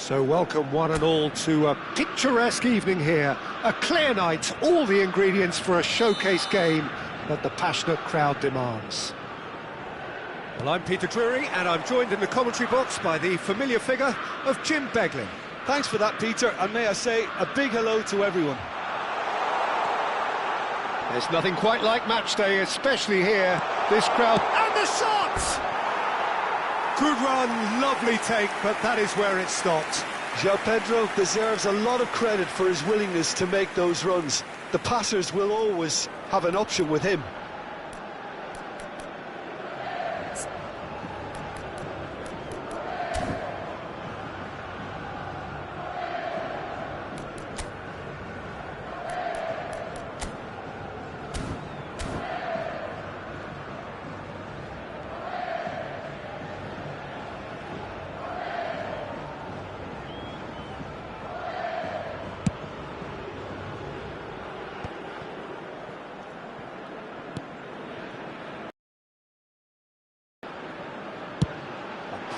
So welcome one and all to a picturesque evening here. A clear night, all the ingredients for a showcase game that the passionate crowd demands. Well, I'm Peter Drury, and I'm joined in the commentary box by the familiar figure of Jim Beglin. Thanks for that, Peter, and may I say a big hello to everyone. There's nothing quite like match day, especially here. This crowd, and the shot! Good run, lovely take, but that is where it stopped. João Pedro deserves a lot of credit for his willingness to make those runs. The passers will always have an option with him.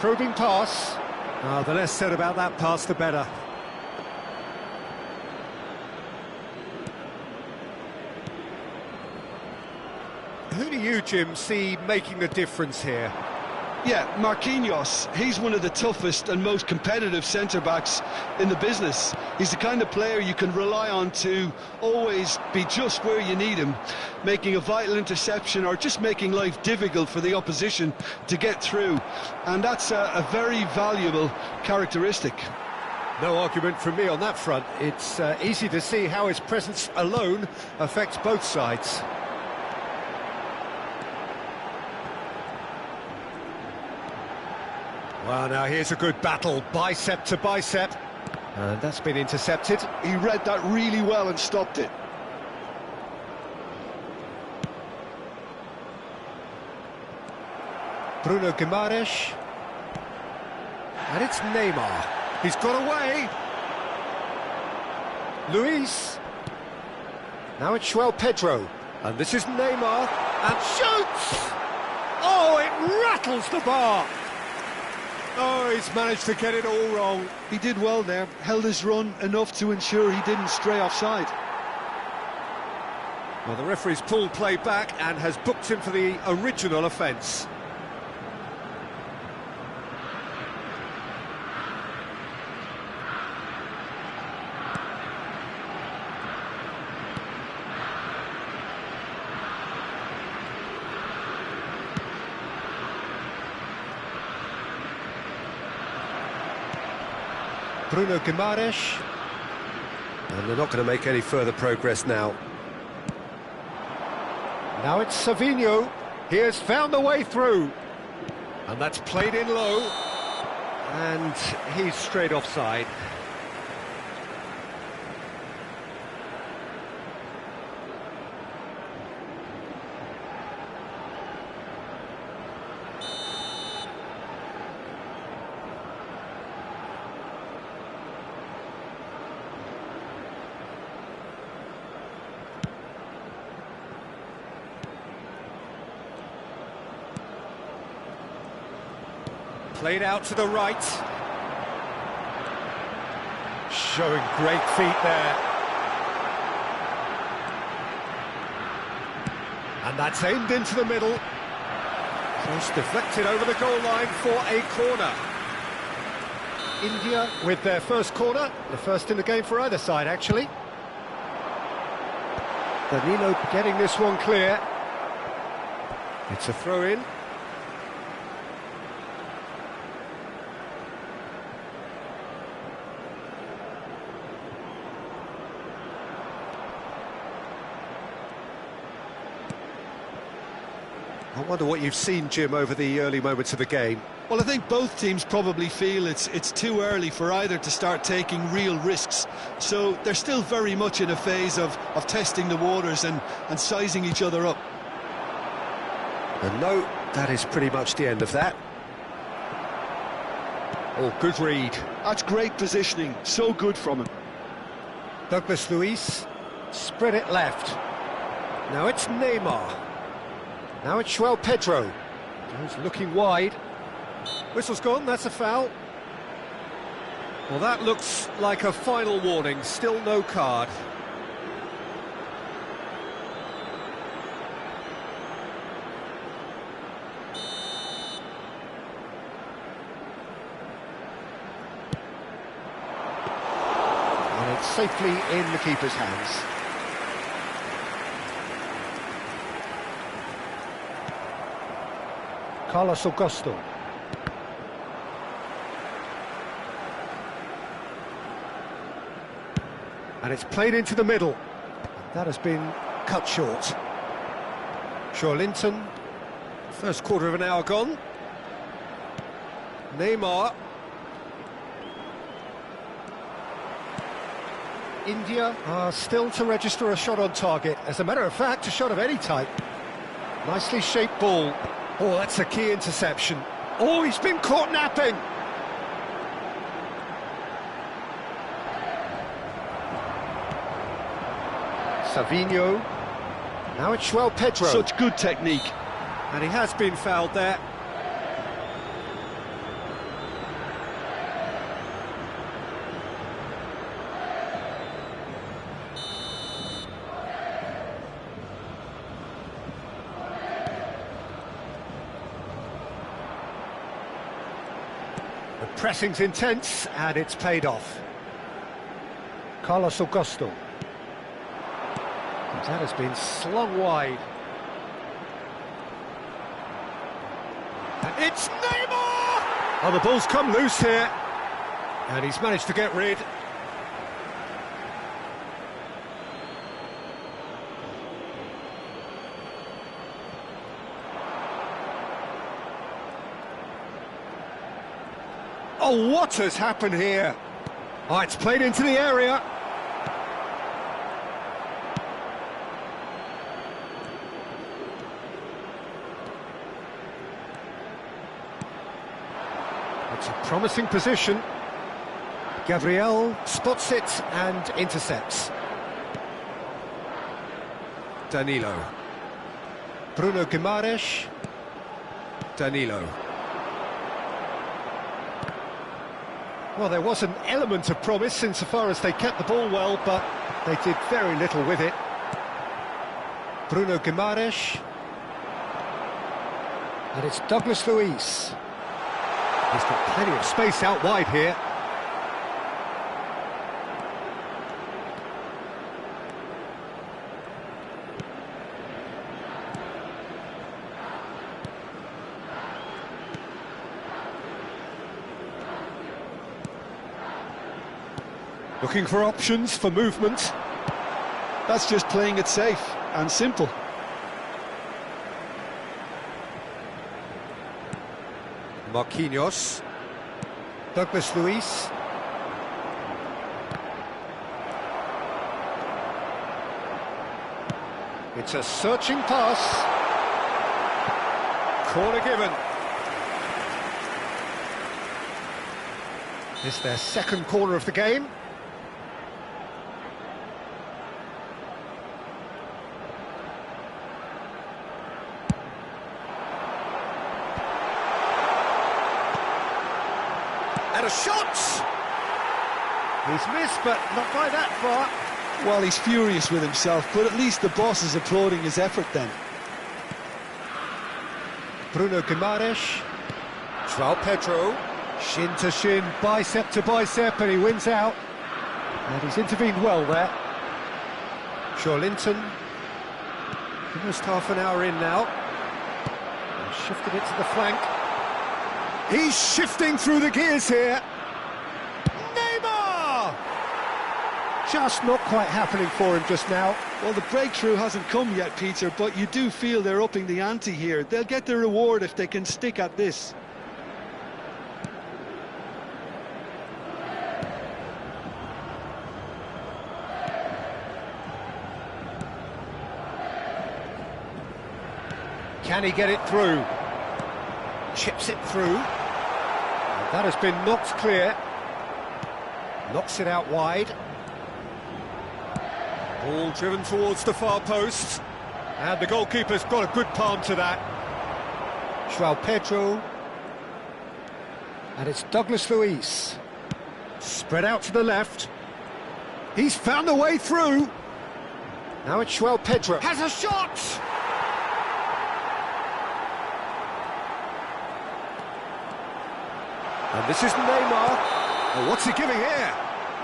Probing pass. Oh, the less said about that pass, the better. Who do you, Jim, see making the difference here? Yeah, Marquinhos, he's one of the toughest and most competitive centre-backs in the business. He's the kind of player you can rely on to always be just where you need him, making a vital interception or just making life difficult for the opposition to get through. And that's a very valuable characteristic. No argument from me on that front. It's easy to see how his presence alone affects both sides. Well, now here's a good battle, bicep to bicep, and that's been intercepted. He read that really well and stopped it. Bruno Guimaraes, and it's Neymar. He's got away. Luis. Now it's João Pedro, and this is Neymar, and shoots! Oh, it rattles the bar. Oh, he's managed to get it all wrong. He did well there, held his run enough to ensure he didn't stray offside. Well, the referee's pulled play back and has booked him for the original offence. Bruno Guimaraes, and they're not going to make any further progress now. Now it's Savinho. He has found a way through, and that's played in low, and he's straight offside. Played out to the right. Showing great feet there. And that's aimed into the middle. Cross deflected over the goal line for a corner. India with their first corner, the first in the game for either side, actually. Danilo getting this one clear. It's a throw-in. I wonder what you've seen, Jim, over the early moments of the game. Well, I think both teams probably feel it's too early for either to start taking real risks. So they're still very much in a phase of testing the waters and sizing each other up. And no, that is pretty much the end of that. Oh, good read. That's great positioning, so good from him. Douglas Luiz, spread it left. Now it's Neymar. Now it's João Pedro. He's looking wide. Whistle's gone, that's a foul. Well, that looks like a final warning, still no card. And it's safely in the keeper's hands. Carlos Augusto. And it's played into the middle. That has been cut short. Linton. First quarter of an hour gone. Neymar. India are still to register a shot on target. As a matter of fact, a shot of any type. Nicely shaped ball. Oh, that's a key interception. Oh, he's been caught napping. Savinho. Now it's João Pedro. Such good technique. And he has been fouled there. The pressing's intense and it's paid off. Carlos Augusto. That has been slung wide. And it's Neymar! Oh, the ball's come loose here. And he's managed to get rid. Oh, what has happened here? Oh, it's played into the area. It's a promising position. Gabriel spots it and intercepts. Danilo. Bruno Guimaraes. Danilo. Well, there was an element of promise insofar as they kept the ball well, but they did very little with it. Bruno Guimaraes. And it's Douglas Luiz. He's got plenty of space out wide here. Looking for options for movement. That's just playing it safe and simple. Marquinhos. Douglas Luiz. It's a searching pass. Corner given. It's their second corner of the game. And a shot! He's missed, but not by that far. Well, he's furious with himself, but at least the boss is applauding his effort then. Bruno Guimaraes. João Pedro. Shin to shin, bicep to bicep, and he wins out. And he's intervened well there. Linton. Almost half an hour in now. And shifted it to the flank. He's shifting through the gears here. Neymar! Just not quite happening for him just now. Well, the breakthrough hasn't come yet, Peter, but you do feel they're upping the ante here. They'll get the reward if they can stick at this. Can he get it through? Chips it through. And that has been knocked clear. Knocks it out wide. Ball driven towards the far post. And the goalkeeper's got a good palm to that. João Pedro. And it's Douglas Luiz. Spread out to the left. He's found a way through. Now it's Pedro. Has a shot! And this is Neymar. Oh, what's he giving here?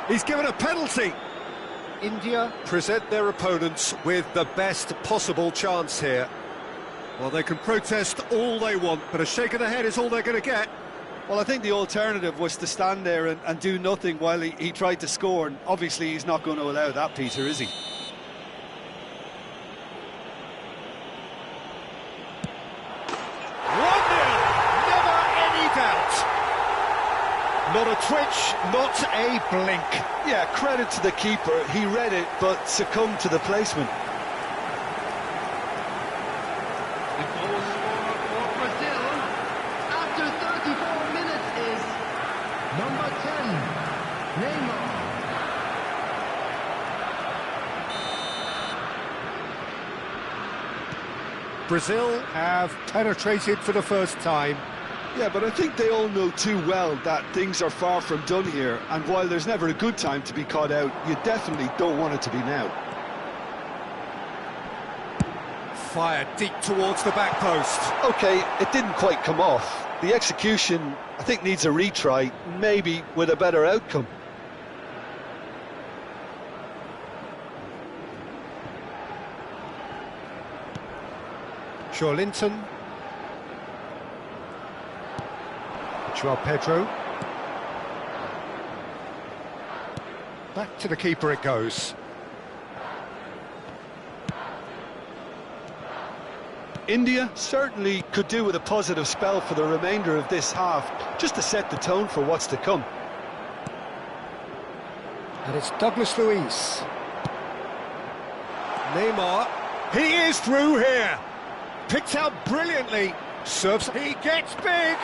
He's given a penalty. India present their opponents with the best possible chance here. Well, they can protest all they want, but a shake of the head is all they're going to get. Well, I think the alternative was to stand there and do nothing while he tried to score, and obviously he's not going to allow that, Peter, is he? Never any doubt. Not a twitch, not a blink. Yeah, credit to the keeper. He read it, but succumbed to the placement. The goal scorer for Brazil after 34 minutes is number 10, Neymar. Brazil have penetrated for the first time. Yeah, but I think they all know too well that things are far from done here, and while there's never a good time to be caught out, you definitely don't want it to be now. Fired deep towards the back post. Okay, it didn't quite come off. The execution, I think, needs a retry, maybe with a better outcome. Linton. Pedro. Back to the keeper it goes. India certainly could do with a positive spell for the remainder of this half, just to set the tone for what's to come. And it's Douglas Luiz. Neymar. He is through here. Picked out brilliantly. Serves. He gets big.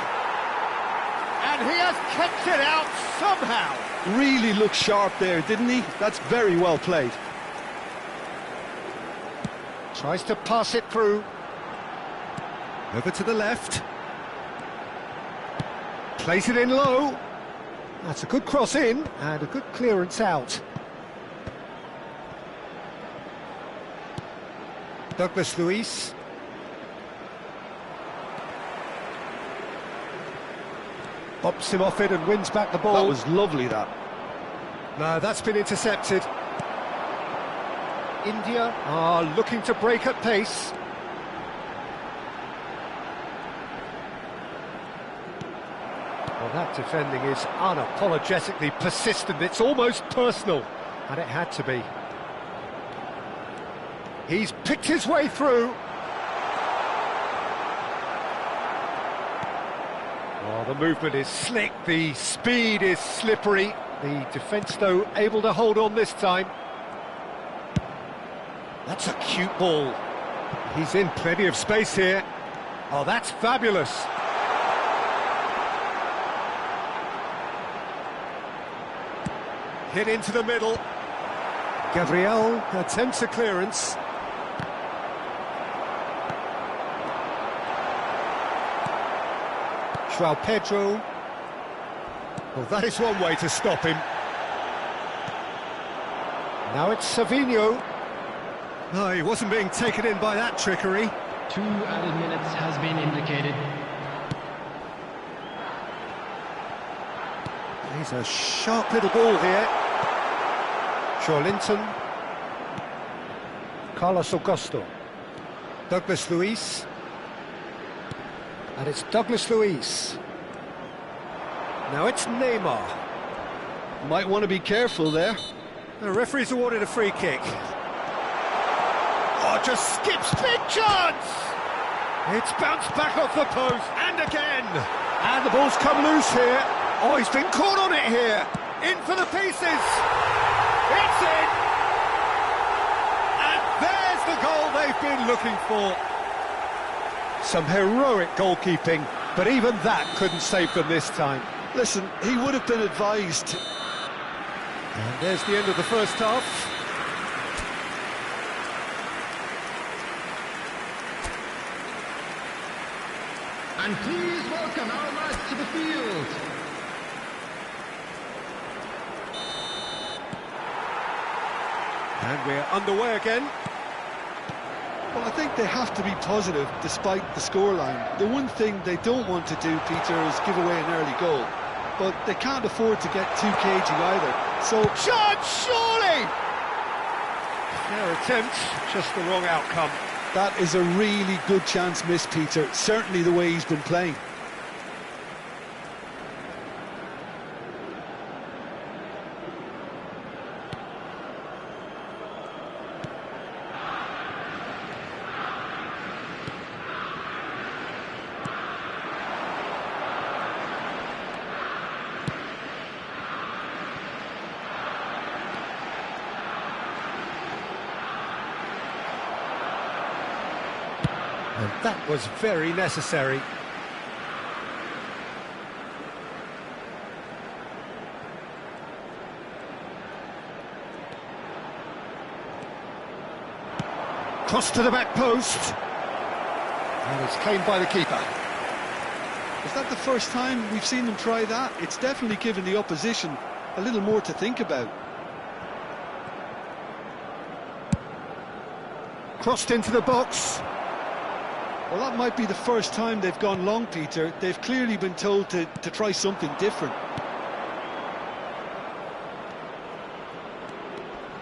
And he has kept it out somehow. Really looked sharp there, didn't he? That's very well played. Tries to pass it through. Over to the left. Plays it in low. That's a good cross in and a good clearance out. Douglas Luiz. Bops him off it and wins back the ball. That was lovely, that. No, that's been intercepted. India are looking to break at pace. Well, that defending is unapologetically persistent. It's almost personal, and it had to be. He's picked his way through. Oh, the movement is slick, the speed is slippery. The defence, though, able to hold on this time. That's a cute ball. He's in plenty of space here. Oh, that's fabulous. Hit into the middle. Gabriel attempts a clearance. Pedro. Well, that is one way to stop him. Now it's Savinho. No, he wasn't being taken in by that trickery. 2 added minutes has been indicated. He's a sharp little ball here. Linton. Carlos Augusto. Douglas Luiz. And it's Douglas Luiz. Now it's Neymar. Might want to be careful there. The referee's awarded a free kick. Oh, just skips, big chance! It's bounced back off the post, and again! And the ball's come loose here. Oh, he's been caught on it here. In for the pieces. It's in! And there's the goal they've been looking for. Some heroic goalkeeping, but even that couldn't save them this time. Listen, he would have been advised. And there's the end of the first half. And please welcome our lads to the field. And we're underway again. Well, I think they have to be positive despite the scoreline. The one thing they don't want to do, Peter, is give away an early goal. But they can't afford to get too cagey either. So, Shot, surely! Their attempt, just the wrong outcome. that is a really good chance missed, Peter. Certainly the way he's been playing. And that was very necessary. Cross to the back post. And it's claimed by the keeper. Is that the first time we've seen them try that? It's definitely given the opposition a little more to think about. Crossed into the box. Well, that might be the first time they've gone long, Peter. They've clearly been told to try something different.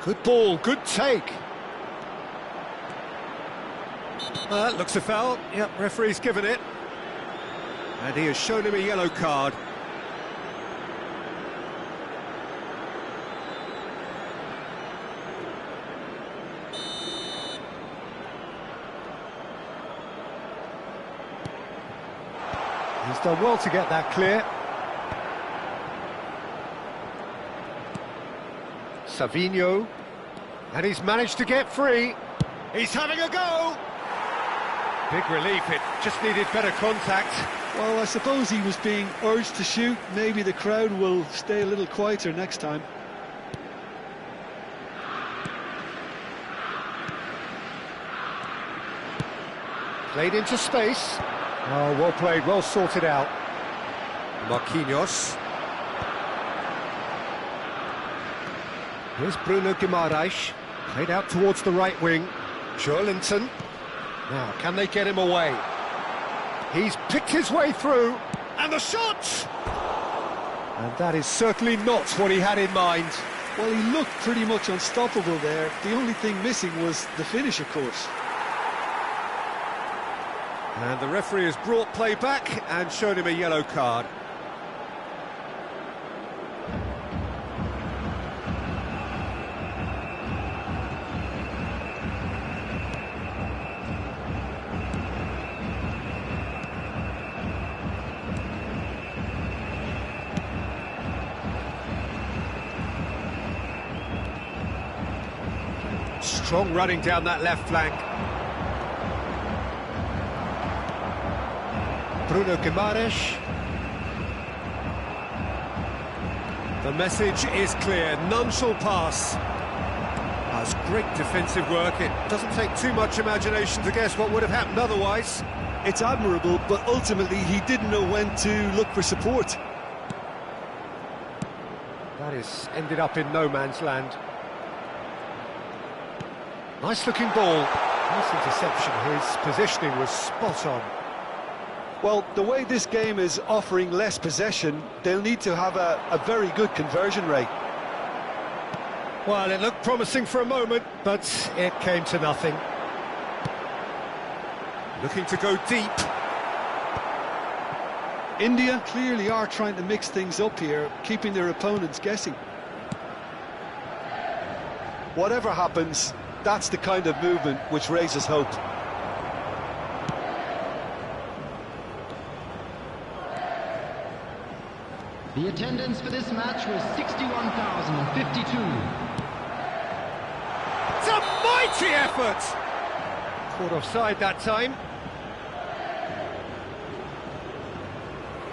Good ball, good take. That looks a foul. Yep, referee's given it. And he has shown him a yellow card. He's done well to get that clear. Savinho. And he's managed to get free. He's having a go. Big relief, it just needed better contact. Well, I suppose he was being urged to shoot. Maybe the crowd will stay a little quieter next time. Played into space. Oh, well played, well sorted out. Marquinhos. Here's Bruno Guimaraes. Played out towards the right wing. Joelinton. Now, can they get him away? He's picked his way through. And the shot! And that is certainly not what he had in mind. Well, he looked pretty much unstoppable there. The only thing missing was the finish, of course. And the referee has brought play back and shown him a yellow card. Strong running down that left flank. Bruno Guimaraes. The message is clear, none shall pass. That's great defensive work. It doesn't take too much imagination to guess what would have happened otherwise. It's admirable, but ultimately he didn't know when to look for support. That is ended up in no man's land. Nice looking ball. Nice interception. His positioning was spot on. Well, the way this game is offering less possession, they'll need to have a very good conversion rate. Well, it looked promising for a moment, but it came to nothing. Looking to go deep. India clearly are trying to mix things up here, keeping their opponents guessing. Whatever happens, that's the kind of movement which raises hope. The attendance for this match was 61,052. It's a mighty effort! Caught offside that time.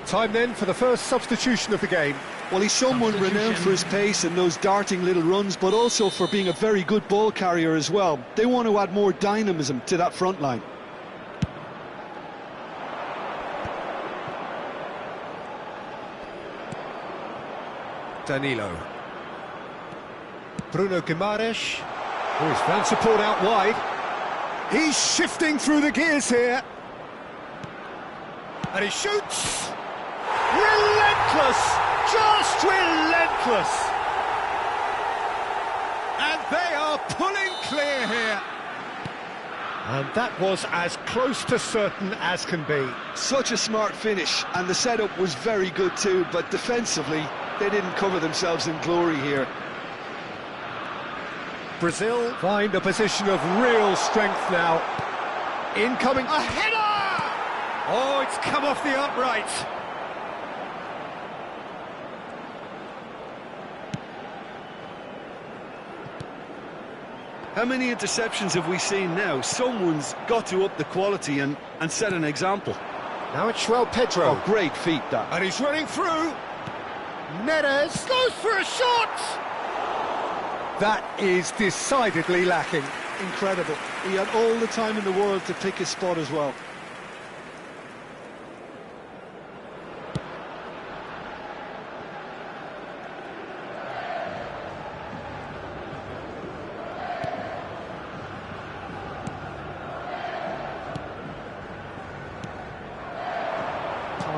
Time then for the first substitution of the game. Well, he's someone renowned for his pace and those darting little runs, but also for being a very good ball carrier as well. They want to add more dynamism to that front line. Danilo. Bruno Guimaraes. Oh, he's found support out wide. He's shifting through the gears here. And he shoots. Relentless! Just relentless! And they are pulling clear here. And that was as close to certain as can be. Such a smart finish, and the setup was very good too, but defensively, they didn't cover themselves in glory here. Brazil find a position of real strength now. Incoming, a header! Oh, it's come off the upright. How many interceptions have we seen now? Someone's got to up the quality and set an example. Now it's João Pedro. Oh, great feat, that. And he's running through. Neres goes for a shot! That is decidedly lacking. Incredible. He had all the time in the world to pick his spot as well.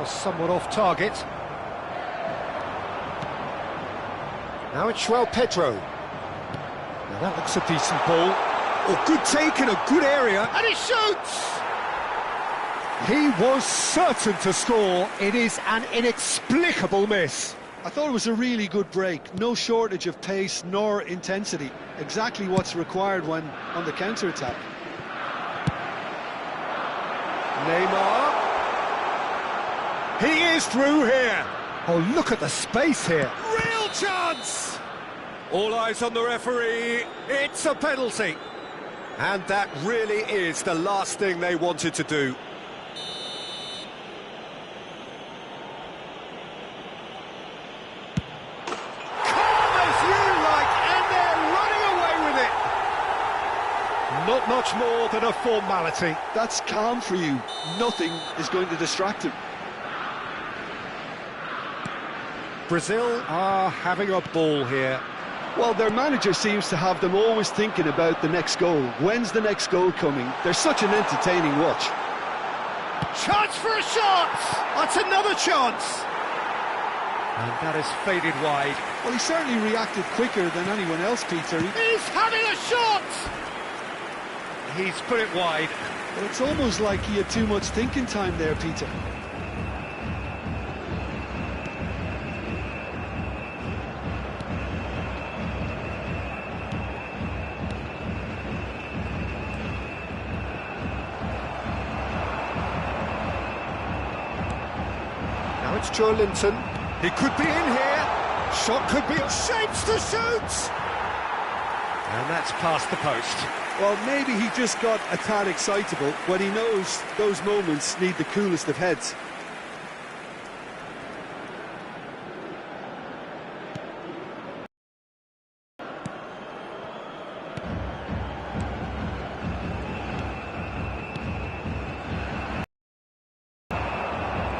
Somewhat off target. Now it's João Pedro. Now that looks a decent ball. Oh, good take in a good area. And he shoots! He was certain to score. It is an inexplicable miss. I thought it was a really good break. No shortage of pace nor intensity. Exactly what's required when on the counter-attack. Neymar. He is through here. Oh, look at the space here. Real chance! All eyes on the referee. It's a penalty. And that really is the last thing they wanted to do. Calm as you like, and they're running away with it. Not much more than a formality. That's calm for you. Nothing is going to distract him. Brazil are having a ball here. Well, their manager seems to have them always thinking about the next goal. When's the next goal coming? They're such an entertaining watch. Chance for a shot! That's another chance! And that has faded wide. Well, he certainly reacted quicker than anyone else, Peter. He's having a shot! He's put it wide. Well, it's almost like he had too much thinking time there, Peter. It's Joe Linton. He could be in here. Shot could be... Shapes to shoot! And that's past the post. Well, maybe he just got a tad excitable when he knows those moments need the coolest of heads.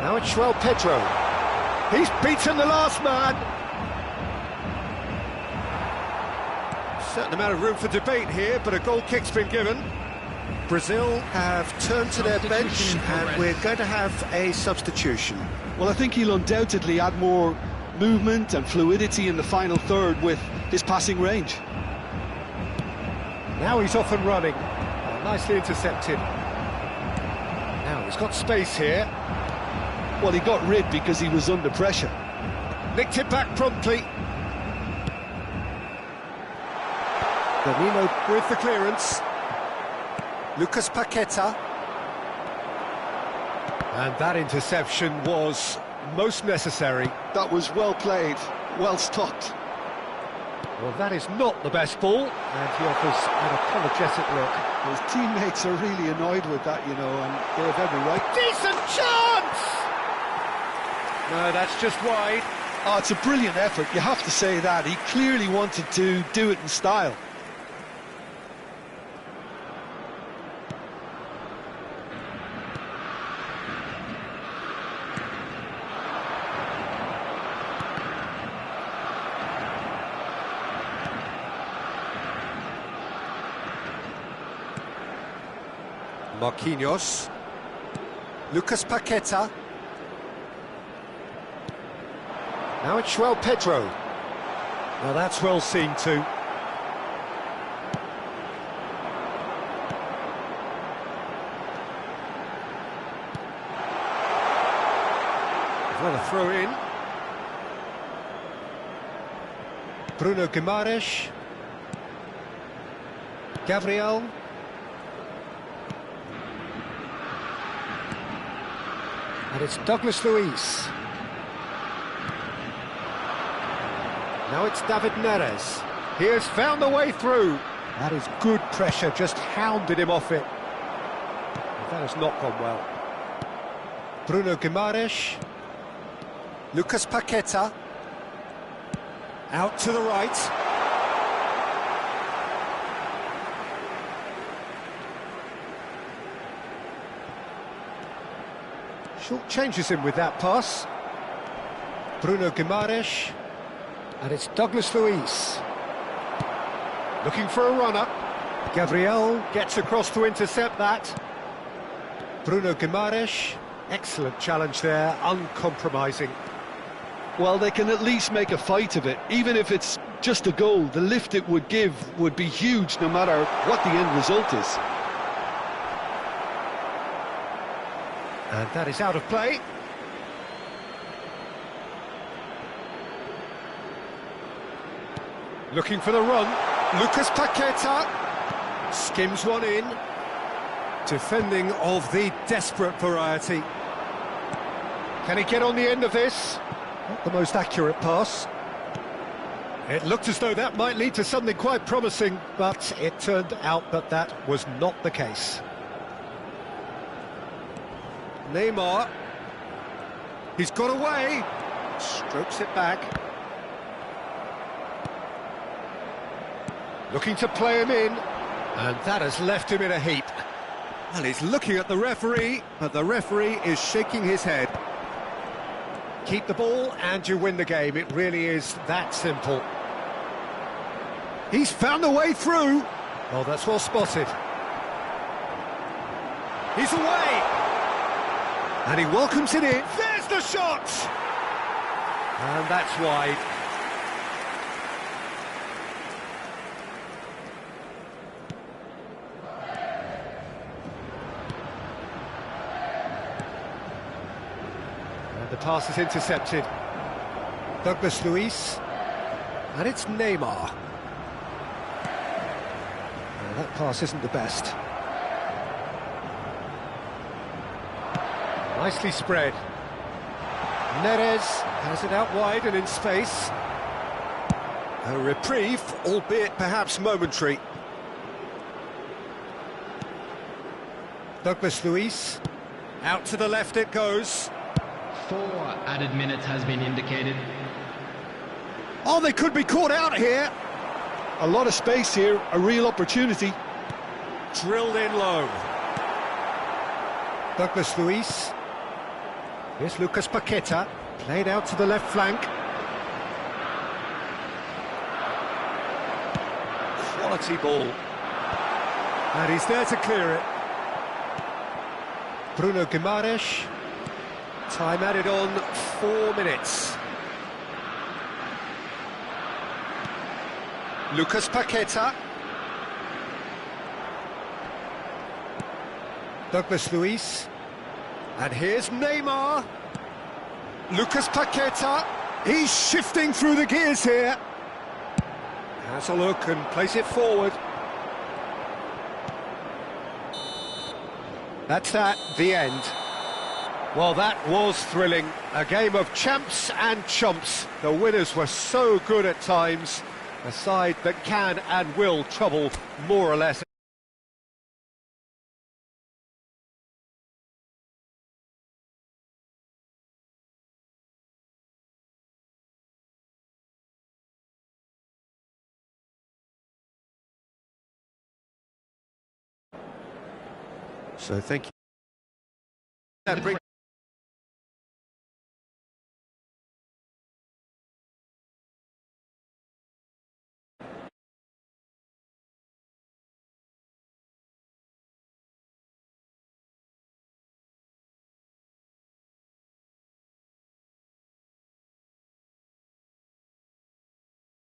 Now it's João Pedro. He's beaten the last man. Certain amount of room for debate here, but a goal kick's been given. Brazil have turned to their bench, and we're going to have a substitution. Well, I think he'll undoubtedly add more movement and fluidity in the final third with his passing range. Now he's off and running. Nicely intercepted. Now he's got space here. Well, he got rid because he was under pressure. Nicked it back promptly. Danilo with the clearance. Lucas Paqueta. And that interception was most necessary. That was well played, well stopped. Well, that is not the best ball, and he offers an apologetic look. His teammates are really annoyed with that, you know, and they have every right. Decent chance! No, that's just wide. Oh, it's a brilliant effort, you have to say that. He clearly wanted to do it in style. Marquinhos. Lucas Paqueta. Now it's João Pedro. Now that's well seen too. Well, a throw in. Bruno Guimaraes. Gabriel. And it's Douglas Luiz. Now it's David Neres. He has found a way through. That is good pressure, just hounded him off it. That has not gone well. Bruno Guimaraes. Lucas Paqueta. Out to the right. Short changes him with that pass. Bruno Guimaraes. And it's Douglas Luiz. Looking for a runner. Gabriel gets across to intercept that. Bruno Guimaraes. Excellent challenge there, uncompromising. Well, they can at least make a fight of it. Even if it's just a goal, the lift it would give would be huge no matter what the end result is. And that is out of play. Looking for the run. Lucas Paqueta skims one in. Defending of the desperate variety. Can he get on the end of this? Not the most accurate pass. It looked as though that might lead to something quite promising, but it turned out that that was not the case. Neymar. He's got away. Strokes it back. Looking to play him in. And that has left him in a heap. Well, he's looking at the referee, but the referee is shaking his head. Keep the ball and you win the game. It really is that simple. He's found a way through. Oh, that's well spotted. He's away. And he welcomes it in. There's the shot! And that's wide. The pass is intercepted. Douglas Luiz. And it's Neymar. That pass isn't the best. Nicely spread. Neres has it out wide and in space. A reprieve, albeit perhaps momentary. Douglas Luiz. Out to the left it goes. 4 added minutes has been indicated. Oh, they could be caught out here. A lot of space here, a real opportunity. Drilled in low. Douglas Luiz. Here's Lucas Paqueta. Played out to the left flank. Quality ball. And he's there to clear it. Bruno Guimaraes. Time added on 4 minutes. Lucas Paqueta. Douglas Luiz. And here's Neymar. Lucas Paqueta. He's shifting through the gears here. Has a look and plays it forward. That's that, the end. Well, that was thrilling. A game of champs and chumps. The winners were so good at times. A side that can and will trouble more or less. So thank you.